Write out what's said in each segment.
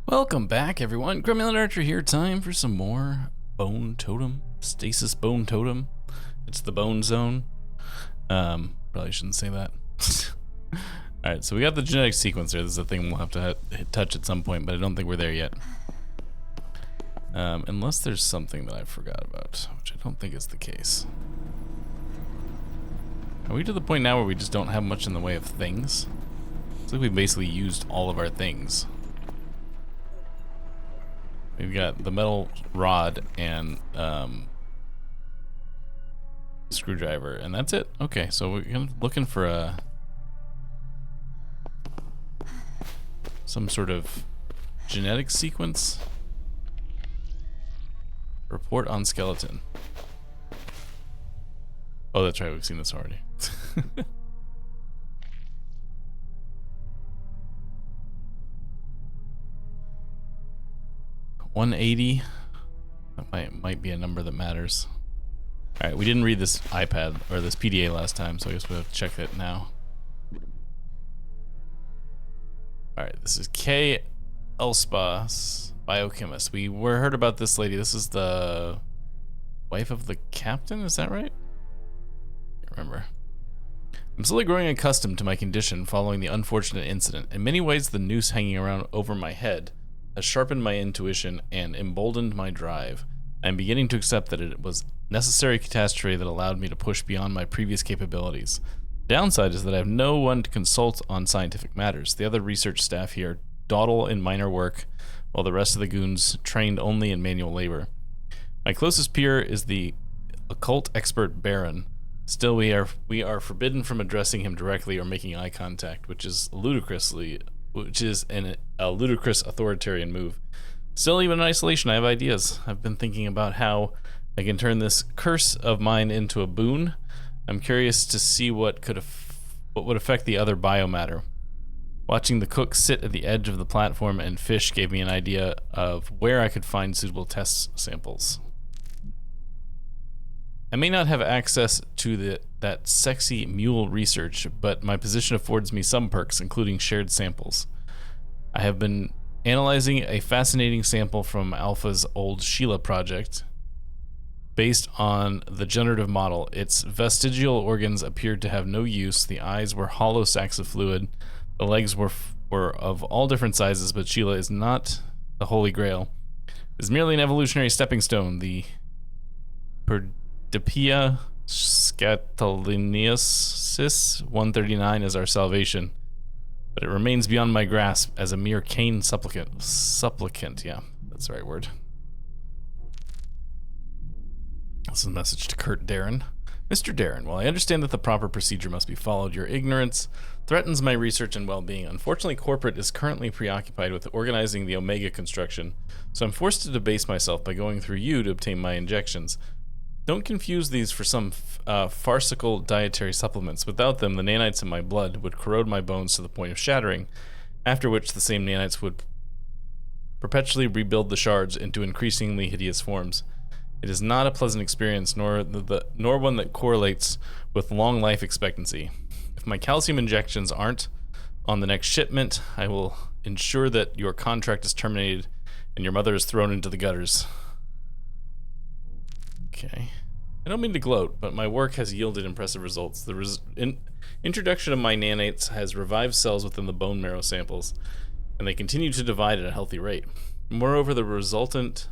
Welcome back, everyone. Gremlin Archer here. Time for some more Bone Totem. Stasis Bone Totem. It's the Bone Zone. Probably shouldn't say that. Alright, so we got the genetic sequencer. This is a thing we'll have to touch at some point, but I don't think we're there yet. Unless there's something that I forgot about, which I don't think is the case. Are we to the point now where we just don't have much in the way of things? It's like we basically used all of our things. We've got the metal rod and screwdriver, and that's it. Okay, so we're looking for some sort of genetic sequence. Report on skeleton. Oh, that's right, we've seen this already. 180. That might be a number that matters. Alright, we didn't read this iPad or this PDA last time, so I guess we'll have to check it now. Alright, this is K. Elspas, biochemist. We heard about this lady. This is the wife of the captain, is that right? Can't remember. I'm slowly growing accustomed to my condition following the unfortunate incident. In many ways, the noose hanging around over my head has sharpened my intuition and emboldened my drive. I am beginning to accept that it was necessary catastrophe that allowed me to push beyond my previous capabilities. The downside is that I have no one to consult on scientific matters. The other research staff here dawdle in minor work, while the rest of the goons trained only in manual labor. My closest peer is the occult expert Baron. Still, we are forbidden from addressing him directly or making eye contact, which is a ludicrous authoritarian move. Still, even in isolation, I have ideas. I've been thinking about how I can turn this curse of mine into a boon. I'm curious to see what would affect the other biomatter. Watching the cook sit at the edge of the platform and fish gave me an idea of where I could find suitable test samples. I may not have access to that sexy Mule research, but my position affords me some perks, including shared samples. I have been analyzing a fascinating sample from Alpha's old Sheila project. Based on the generative model, its vestigial organs appeared to have no use. The eyes were hollow sacs of fluid. The legs were of all different sizes, but Sheila is not the Holy Grail. It is merely an evolutionary stepping stone. The Dipia scatoliniensis 139 is our salvation, but it remains beyond my grasp as a mere Cain supplicant, yeah, that's the right word. This is a message to Kurt Darren. Mr. Darren, while I understand that the proper procedure must be followed, your ignorance threatens my research and well-being. Unfortunately, corporate is currently preoccupied with organizing the Omega construction, so I'm forced to debase myself by going through you to obtain my injections. Don't confuse these for some farcical dietary supplements. Without them, the nanites in my blood would corrode my bones to the point of shattering, after which the same nanites would perpetually rebuild the shards into increasingly hideous forms. It is not a pleasant experience, nor one that correlates with long life expectancy. If my calcium injections aren't on the next shipment, I will ensure that your contract is terminated and your mother is thrown into the gutters. Okay. I don't mean to gloat, but my work has yielded impressive results. The introduction of my nanites has revived cells within the bone marrow samples, and they continue to divide at a healthy rate. Moreover, the resultant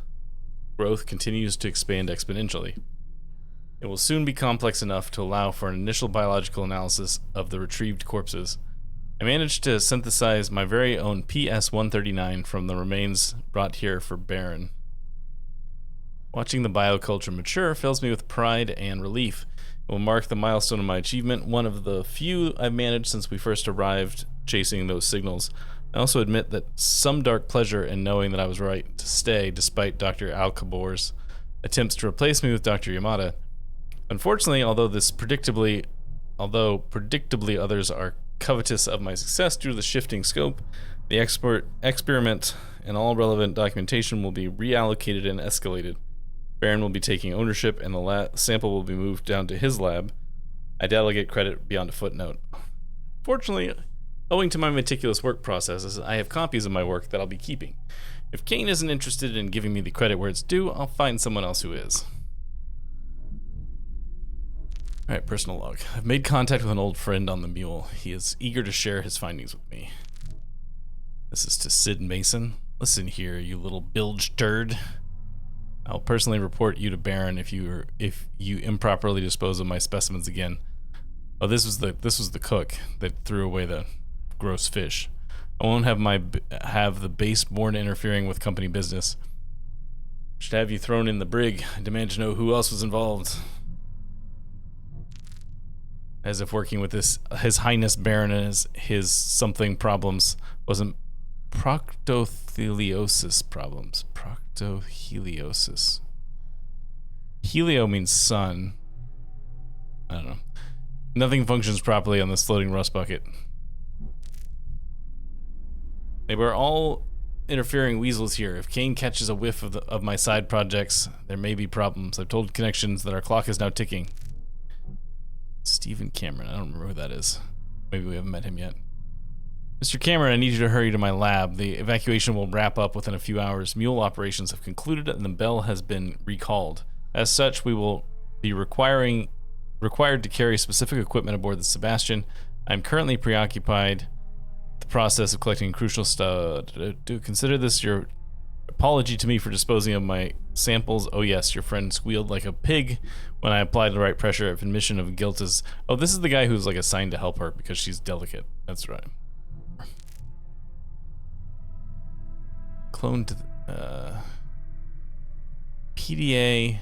growth continues to expand exponentially. It will soon be complex enough to allow for an initial biological analysis of the retrieved corpses. I managed to synthesize my very own PS-139 from the remains brought here for Baron. Watching the bioculture mature fills me with pride and relief. It will mark the milestone of my achievement, one of the few I've managed since we first arrived chasing those signals. I also admit that some dark pleasure in knowing that I was right to stay despite Dr. Alcabor's attempts to replace me with Dr. Yamada. Unfortunately, although predictably others are covetous of my success due to the shifting scope, the experiment and all relevant documentation will be reallocated and escalated. Baron will be taking ownership and the sample will be moved down to his lab. I delegate credit beyond a footnote. Fortunately, Owing to my meticulous work processes, I have copies of my work that I'll be keeping. If Kane isn't interested in giving me the credit where it's due, I'll find someone else who is. Alright, personal log. I've made contact with an old friend on the Mule. He is eager to share his findings with me. This is to Sid Mason. Listen here, you little bilge turd. I'll personally report you to Baron if you improperly dispose of my specimens again. Oh, this was the cook that threw away the gross fish. I won't have the base born interfering with company business. Should have you thrown in the brig. I demand to know who else was involved. As if working with His Highness Baron and his something problems wasn't proctotheliosis problems. Proctoheliosis. Helio means sun. I don't know. Nothing functions properly on this floating rust bucket. They were all interfering weasels here. If Kane catches a whiff of my side projects, there may be problems. I've told Connections that our clock is now ticking. Stephen Cameron. I don't remember who that is. Maybe we haven't met him yet. Mr. Cameron, I need you to hurry to my lab. The evacuation will wrap up within a few hours. Mule operations have concluded and the bell has been recalled. As such, we will be required to carry specific equipment aboard the Sebastian. I'm currently preoccupied with the process of collecting crucial stuff. Do consider this your apology to me for disposing of my samples. Oh yes, your friend squealed like a pig when I applied the right pressure. If admission of guilt is... Oh, this is the guy who's like assigned to help her because she's delicate. That's right. Clone to PDA.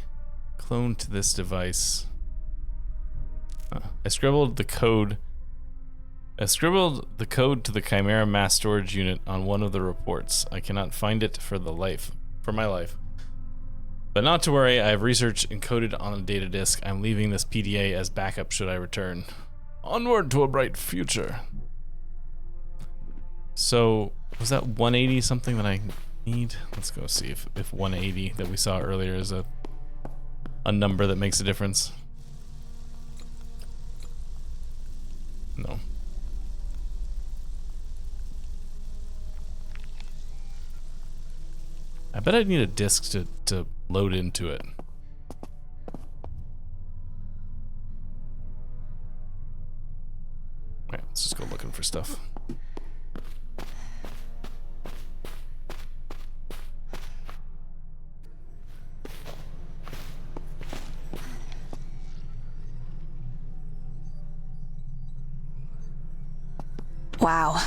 Clone to this device. I scribbled the code to the Chimera mass storage unit on one of the reports. I cannot find it for my life. But not to worry, I have research encoded on a data disk. I'm leaving this PDA as backup should I return. Onward to a bright future. So, was that 180 something that I need? Let's go see if 180 that we saw earlier is a number that makes a difference. No. I bet I'd need a disk to load into it. Alright, let's just go looking for stuff. Wow.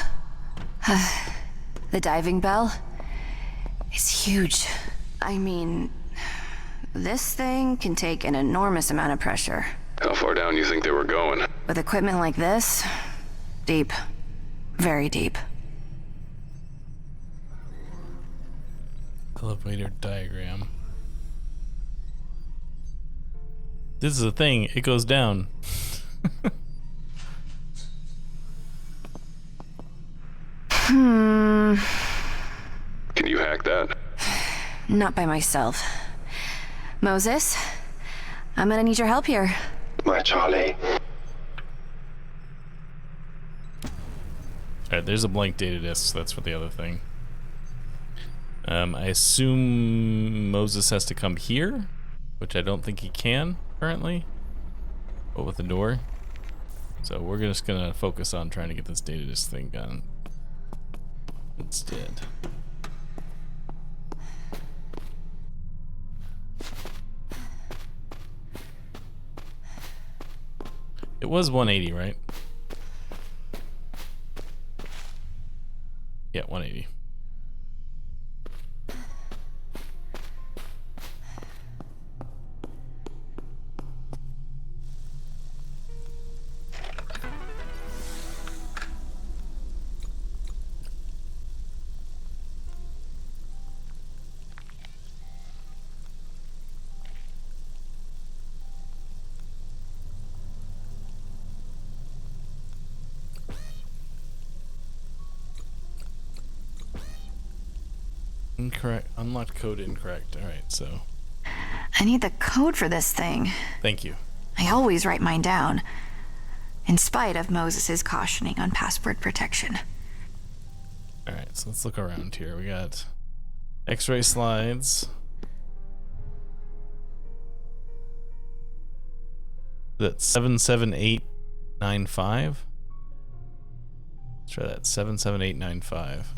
The diving bell is huge. I mean, this thing can take an enormous amount of pressure. How far down do you think they were going? With equipment like this, deep. Very deep. Elevator diagram. This is a thing, it goes down. Can you hack that? Not by myself. Moses, I'm gonna need your help here. My Charlie. Alright, there's a blank data disk, so that's for the other thing. I assume Moses has to come here, which I don't think he can currently. But with the door. So we're just gonna focus on trying to get this data disk thing done instead. It was 180, right? Yeah, 180. Incorrect. Unlocked code incorrect. Alright, so. I need the code for this thing. Thank you. I always write mine down. in spite of Moses's cautioning on password protection. Alright, so let's look around here. We got X-ray slides. That's 77895. Let's try that. 77895.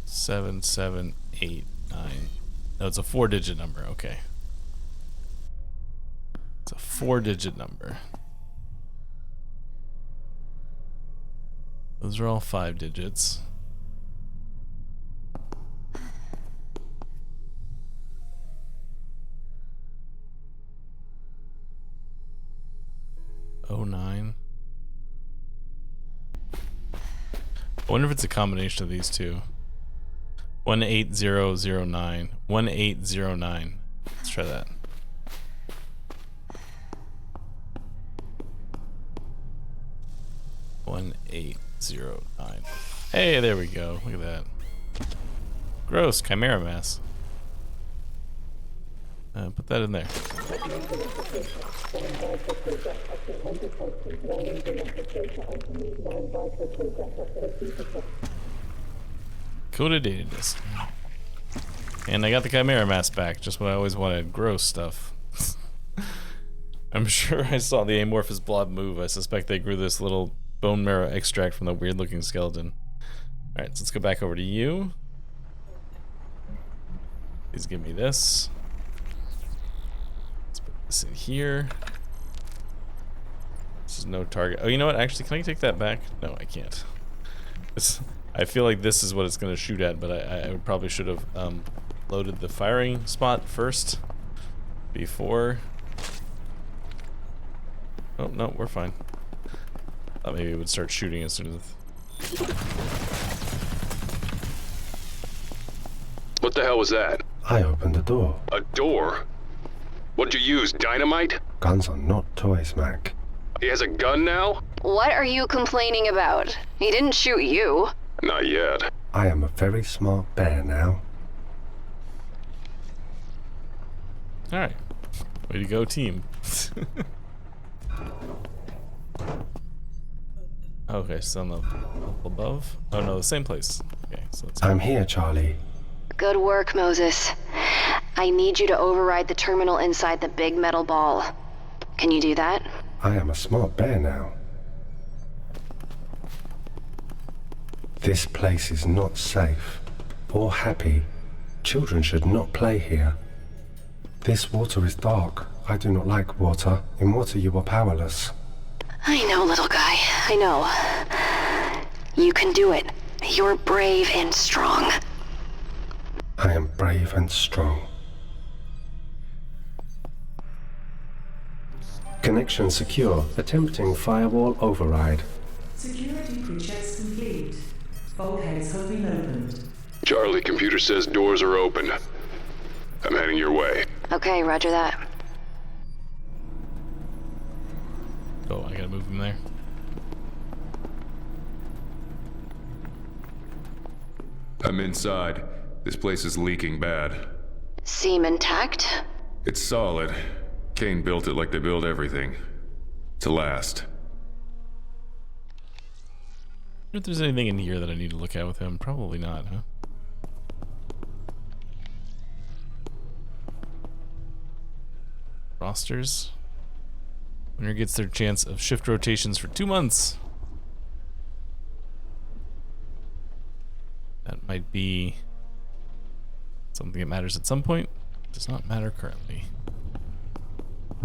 7789. No, it's a 4-digit number. Okay. It's a 4-digit number. Those are all 5 digits. Oh, 9. I wonder if it's a combination of these two. 18009. 1809. Let's try that. One 809. Hey, there we go. Look at that. Gross, chimera mass. Put that in there. Coded data disk. And I got the chimera mass back, just what I always wanted. Gross stuff. I'm sure I saw the amorphous blob move. I suspect they grew this little bone marrow extract from the weird looking skeleton. Alright, so let's go back over to you. Please give me this. Let's put this in here. This is no target. Oh, you know what? Actually, can I take that back? No, I can't. I feel like this is what it's going to shoot at, but I would probably should have loaded the firing spot first before. Oh, no, we're fine. Thought maybe it would start shooting as soon as... What the hell was that? I opened the door. A door? What'd you use, dynamite? Guns are not toys, Mac. He has a gun now? What are you complaining about? He didn't shoot you. Not yet. I am a very smart bear now. Alright. Way to go, team. Okay, so I'm up above. Oh no, the same place. Okay, so let's go. I'm here, Charlie. Good work, Moses. I need you to override the terminal inside the big metal ball. Can you do that? I am a smart bear now. This place is not safe or happy. Children should not play here. This water is dark. I do not like water. In water you are powerless. I know, little guy. I know. You can do it. You're brave and strong. I am brave and strong. Connection secure. Attempting firewall override. Security pre-checks complete. Bulkheads have been opened. Charlie, computer says doors are open. I'm heading your way. Okay, roger that. Oh, I gotta move him there. I'm inside. This place is leaking bad. Seem intact? It's solid. Kane built it like they build everything. To last. If there's anything in here that I need to look at with him, probably not, huh? Rosters. Winner gets their chance of shift rotations for 2 months. That might be something that matters at some point. Does not matter currently.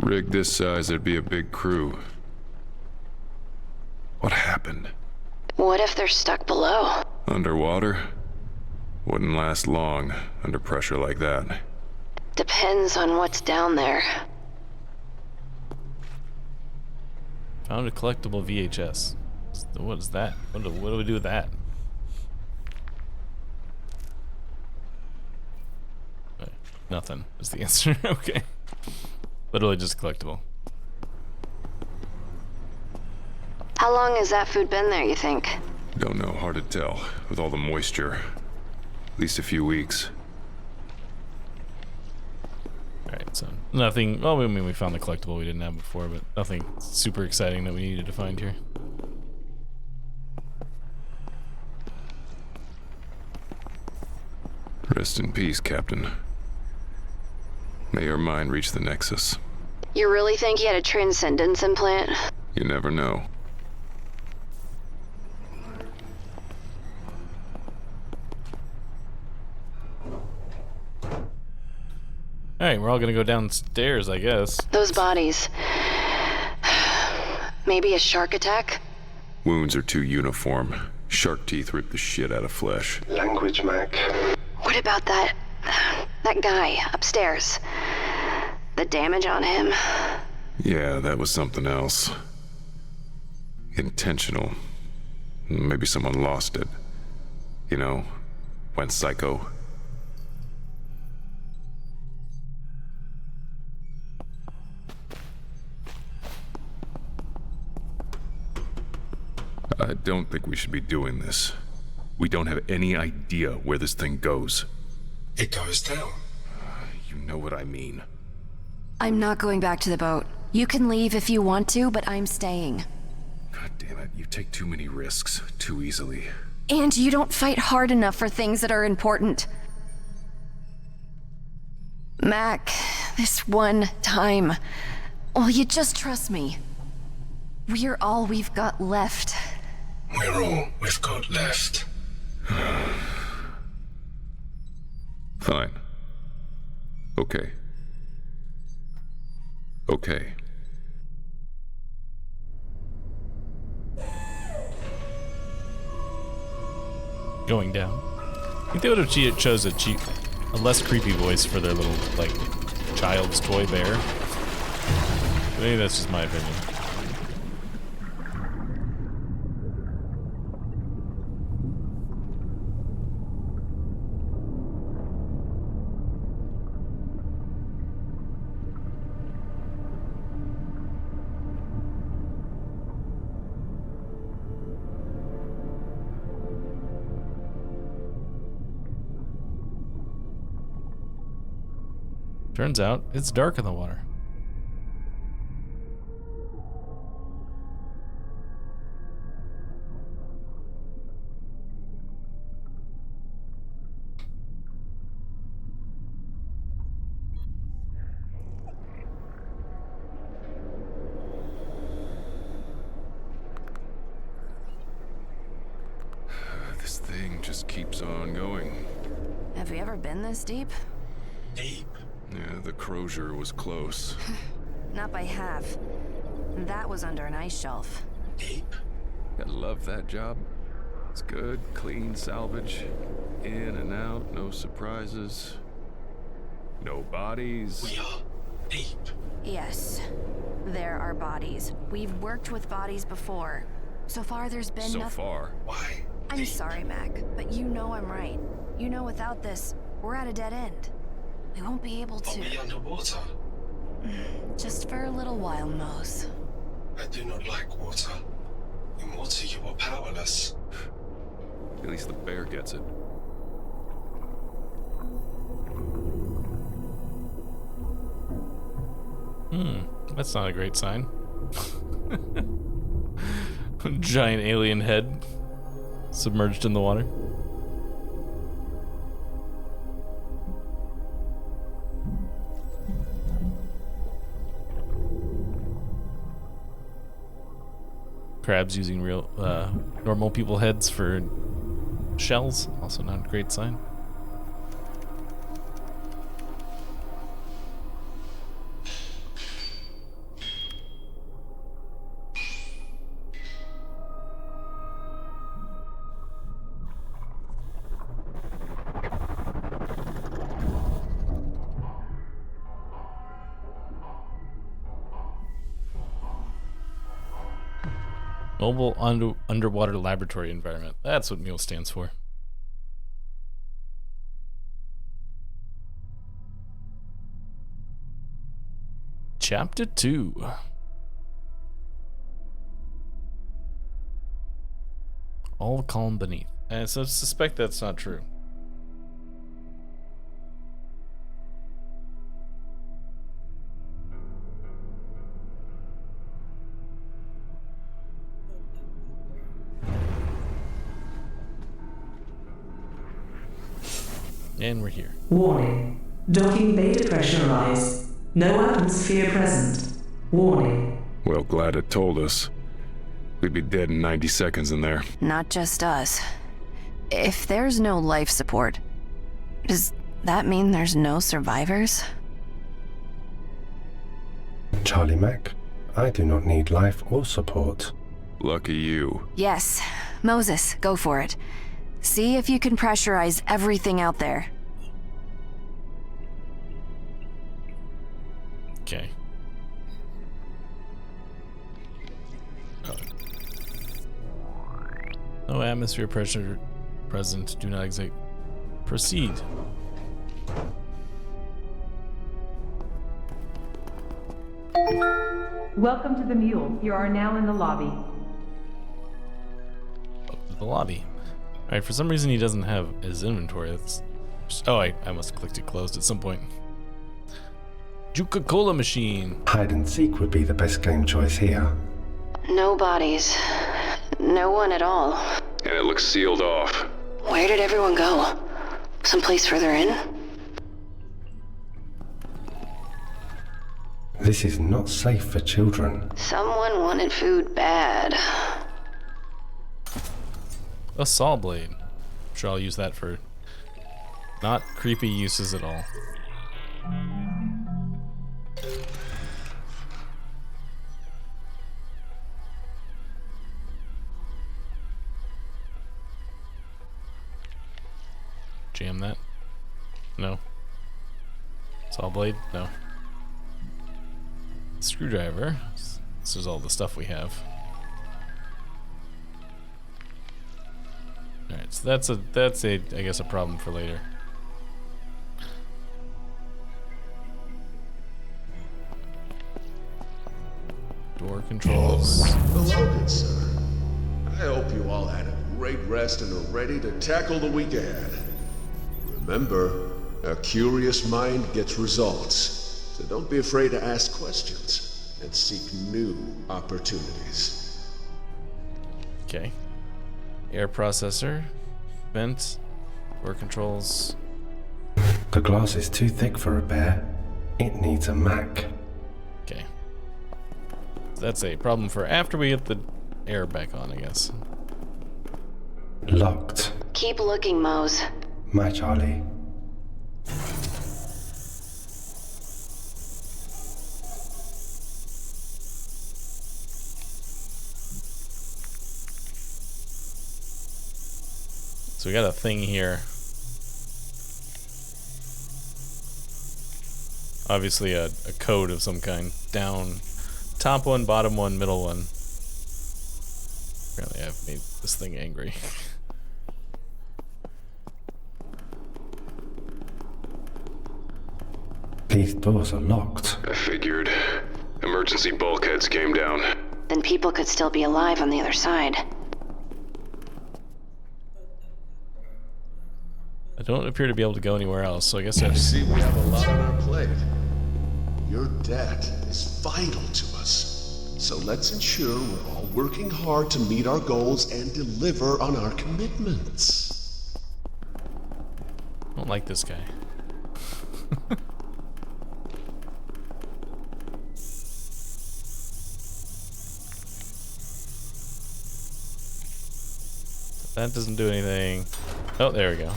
Rig this size, it'd be a big crew. What happened? What if they're stuck below? Underwater? Wouldn't last long under pressure like that. Depends on what's down there. Found a collectible VHS. What is that? What do we do with that? Nothing is the answer. Okay. Literally just collectible. How long has that food been there, you think? Don't know, hard to tell, with all the moisture. At least a few weeks. Alright, so nothing. Well, I mean, we found the collectible we didn't have before, but nothing super exciting that we needed to find here. Rest in peace, Captain. May your mind reach the Nexus. You really think he had a transcendence implant? You never know. Alright, we're all gonna go downstairs, I guess. Those bodies. Maybe a shark attack? Wounds are too uniform. Shark teeth rip the shit out of flesh. Language, Mac. What about that guy upstairs? The damage on him? Yeah, that was something else. Intentional. Maybe someone lost it. You know, went psycho. I don't think we should be doing this. We don't have any idea where this thing goes. It goes down. You know what I mean. I'm not going back to the boat. You can leave if you want to, but I'm staying. God damn it, you take too many risks too easily. And you don't fight hard enough for things that are important. Mac, this one time. Will you just trust me? We're all we've got left. We're all we've got left. Fine. Okay. Okay. Going down. I think they would have chose a less creepy voice for their little, like, child's toy bear. But maybe that's just my opinion. Turns out, it's dark in the water. This thing just keeps on going. Have you ever been this deep? Deep. Yeah, the crozier was close. Not by half. That was under an ice shelf. Deep. I love that job. It's good, clean salvage. In and out, no surprises. No bodies. We are deep. Yes. There are bodies. We've worked with bodies before. So far there's been So nothing. far. Why? I'm sorry, Mac, but you know I'm right. You know without this, we're at a dead end. We won't be able Are to. we underwater? Just for a little while, Mose. I do not like water. In water you are powerless. At least the bear gets it. That's not a great sign. Giant alien head submerged in the water. Crabs using real normal people heads for shells, also not a great sign. Mobile underwater laboratory environment. That's what Mule stands for. Chapter 2. All the calm beneath. And I suspect that's not true. And we're here. Warning. Docking bay depressurized. No atmosphere present. Warning. Well, glad it told us. We'd be dead in 90 seconds in there. Not just us. If there's no life support, does that mean there's no survivors? Charlie Mac, I do not need life or support. Lucky you. Yes. Moses, go for it. See if you can pressurize everything out there. Okay. No atmosphere pressure present. Do not exit. Proceed. Welcome to the Mule. You are now in the lobby. Up to the lobby. Alright, for some reason he doesn't have his inventory. That's... Oh, I must have clicked it closed at some point. Coca-Cola machine. Hide and seek would be the best game choice here. No bodies. No one at all. And it looks sealed off. Where did everyone go? Someplace further in? This is not safe for children. Someone wanted food bad. A saw blade. I'm sure I'll use that for not creepy uses at all. Jam that? No. Saw blade? No. Screwdriver. This is all the stuff we have. Alright, so that's a I guess a problem for later. Door controls. Hello, good sir. I hope you all had a great rest and are ready to tackle the week ahead. Remember, a curious mind gets results, so don't be afraid to ask questions and seek new opportunities. Okay. Air processor, vent, door controls. The glass is too thick for a bear. It needs a Mac. Okay. So that's a problem for after we get the air back on, I guess. Locked. Keep looking, Mose. My Charlie. So we got a thing here. Obviously a code of some kind. Down, top one, bottom one, middle one. Apparently I've made this thing angry. These doors are locked. I figured. Emergency bulkheads came down. Then people could still be alive on the other side. I don't appear to be able to go anywhere else, so I guess I You just... see, we have a lot on our plate. Your debt is vital to us. So let's ensure we're all working hard to meet our goals and deliver on our commitments. I don't like this guy. That doesn't do anything. Oh, there we go.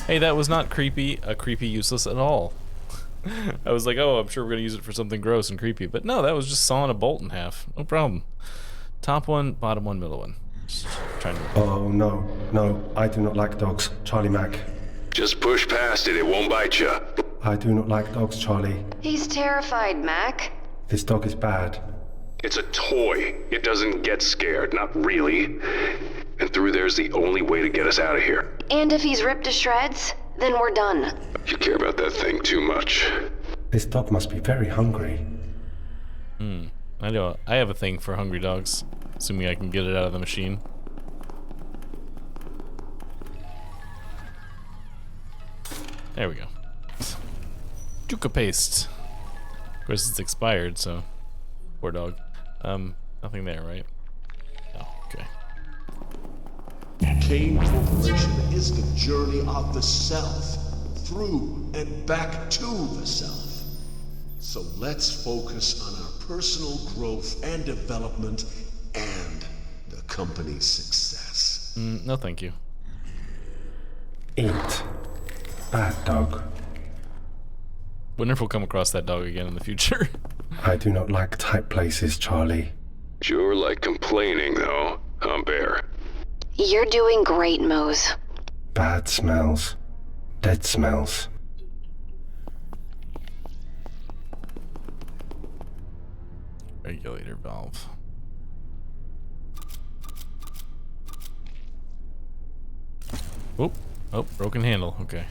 Hey, that was not creepy, useless at all. I was like, oh, I'm sure we're gonna use it for something gross and creepy, but no, that was just sawing a bolt in half. No problem. Top one, bottom one, middle one. Just trying to... Oh, no. No, I do not like dogs. Charlie Mac. Just push past it, it won't bite you. I do not like dogs, Charlie. He's terrified, Mac. This dog is bad. It's a toy. It doesn't get scared, not really. And through there's the only way to get us out of here. And if he's ripped to shreds, then we're done. You care about that thing too much. This dog must be very hungry. I know. I have a thing for hungry dogs, assuming I can get it out of the machine. There we go. Juca paste. Of course, it's expired, so poor dog. Nothing there, right? Oh, okay. Kane Corporation is the journey of the self, through and back to the self. So let's focus on our personal growth and development and the company's success. No, thank you. Eat. Bad dog. Wonder if we'll come across that dog again in the future. I do not like tight places, Charlie. Sure like complaining, though, huh, Bear? You're doing great, Mose. Bad smells. Dead smells. Regulator valve. Oh, oh, broken handle. Okay.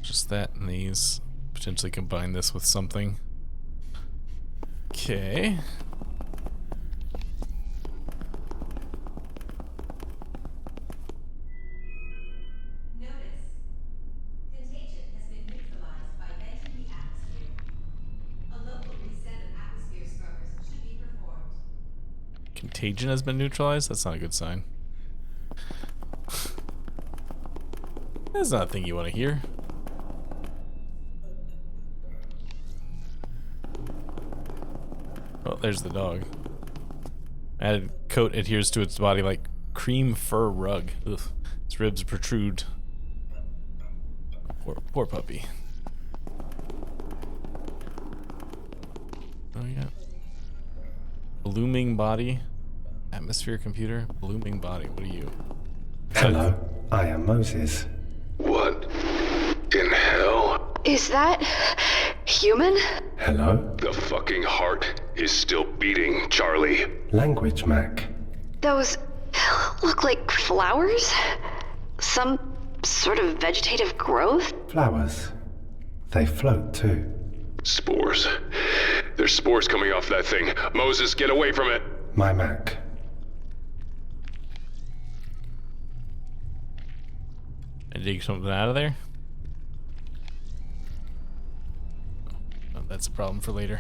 Just that and these. Potentially combine this with something. Okay. Notice. Contagion has been neutralized by venting the atmosphere. A local reset of atmosphere scrubbers should be performed. Contagion has been neutralized? That's not a good sign. That's not a thing you want to hear. Oh, there's the dog. Added coat adheres to its body like cream fur rug. Ugh. Its ribs protrude. Poor puppy. Oh yeah. Blooming body. Atmosphere computer. Blooming body. What are you? Hello, I am Moses. What in hell? Is that human? Hello? The fucking heart is still beating, Charlie. Language, Mac. Those look like flowers? Some sort of vegetative growth? Flowers. They float too. Spores. There's spores coming off that thing. Moses, get away from it. My Mac. I dig something out of there. Oh, that's a problem for later.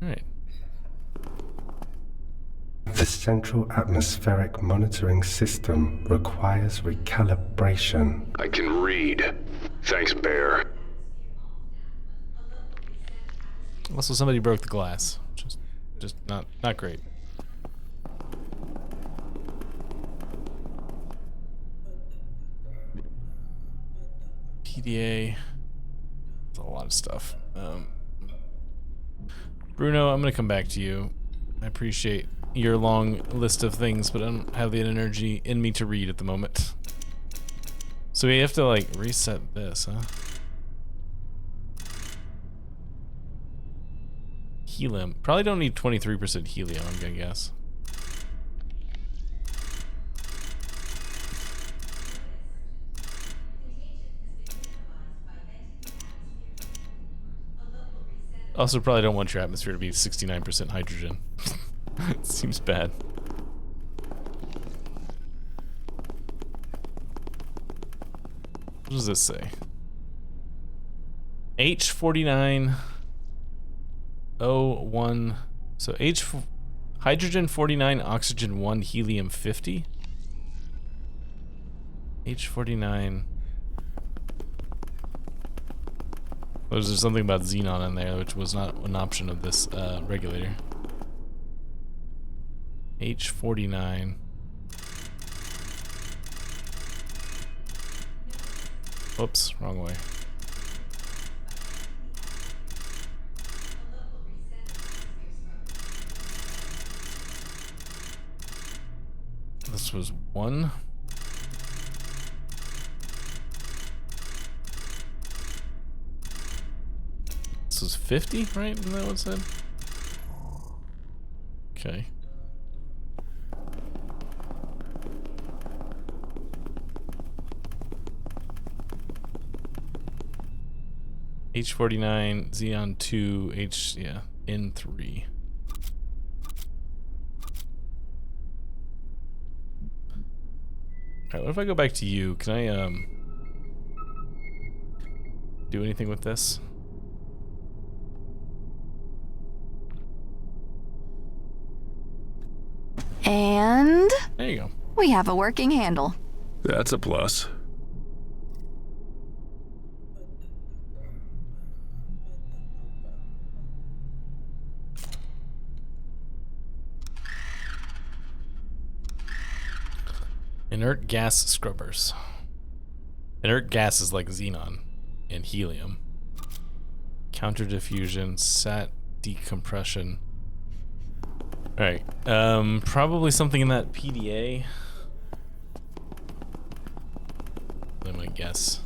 Alright. The Central Atmospheric Monitoring System requires recalibration. I can read. Thanks, Bear. Also, somebody broke the glass. Just not great. PDA. That's a lot of stuff. Bruno, I'm gonna come back to you. I appreciate your long list of things, but I don't have the energy in me to read at the moment. So we have to like reset this, huh? Helium. Probably don't need 23% helium, I'm gonna guess. Also, probably don't want your atmosphere to be 69% hydrogen. It seems bad. What does this say? H49 O1. So hydrogen 49, oxygen 1, helium 50. H49. There's something about xenon in there, which was not an option of this regulator. H49. Oops, wrong way. This was 1. This was 50, right? Isn't that what it said? Okay. H49, Xeon 2, N3. Alright, what if I go back to you? Can I, do anything with this? And There you go. we have a working handle. That's a plus. Inert gas scrubbers. Inert gas is like xenon and helium. Counter diffusion, sat decompression. Alright, probably something in that PDA. I'm gonna guess.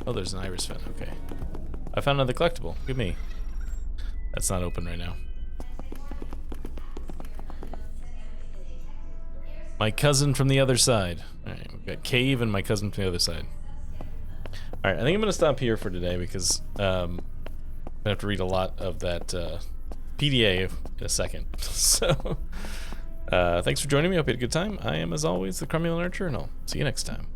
Oh, there's an iris fin. Okay. I found another collectible. Look at me. That's not open right now. My cousin from the other side. Alright, we've got Cave and my cousin from the other side. Alright, I think I'm going to stop here for today because I have to read a lot of that PDA in a second. So, thanks for joining me. I hope you had a good time. I am, as always, the Cromulent Archer, and I'll see you next time.